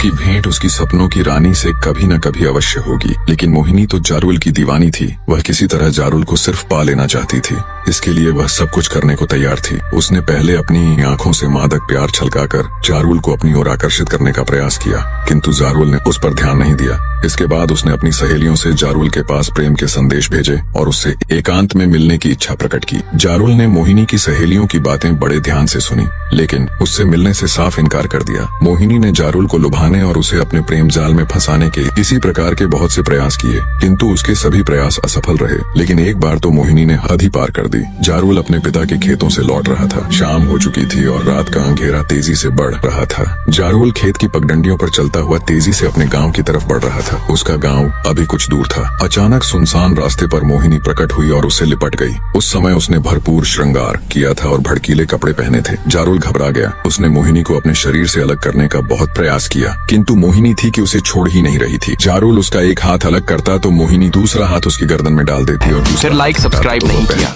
कि भेंट उसकी सपनों की रानी से कभी न कभी अवश्य होगी। लेकिन मोहिनी तो जारुल की दीवानी थी। वह किसी तरह जारुल को सिर्फ पा लेना चाहती थी। इसके लिए वह सब कुछ करने को तैयार थी। उसने पहले अपनी आंखों से मादक प्यार छलकाकर जारुल को अपनी ओर आकर्षित करने का प्रयास किया, किंतु जारुल ने उस पर ध्यान नहीं दिया। इसके बाद उसने अपनी सहेलियों से जारुल के पास प्रेम के संदेश भेजे और उससे एकांत में मिलने की इच्छा प्रकट की। जारुल ने मोहिनी की सहेलियों की बातें बड़े ध्यान से सुनी, लेकिन उससे मिलने से साफ इनकार कर दिया। मोहिनी ने जारुल को लुभाने और उसे अपने प्रेम जाल में फंसाने के इसी प्रकार के बहुत से प्रयास किए, किंतु उसके सभी प्रयास असफल रहे। लेकिन एक बार तो मोहिनी ने हद ही पार कर दी। जारुल अपने पिता के खेतों से लौट रहा था। शाम हो चुकी थी और रात का अंधेरा तेजी से बढ़ रहा था। जारुल खेत की पगडंडियों पर चलता हुआ तेजी से अपने गांव की तरफ बढ़ रहा था। उसका गांव अभी कुछ दूर था। अचानक सुनसान रास्ते पर मोहिनी प्रकट हुई और उससे लिपट गई। उस समय उसने भरपूर श्रृंगार किया था और भड़कीले कपड़े पहने थे। जारुल घबरा गया। उसने मोहिनी को अपने शरीर से अलग करने का बहुत प्रयास किया, किंतु मोहिनी थी कि उसे छोड़ ही नहीं रही थी। जारुल उसका एक हाथ अलग करता तो मोहिनी दूसरा हाथ उसकी गर्दन में डाल देती और फिर लाइक सब्सक्राइब नहीं किया।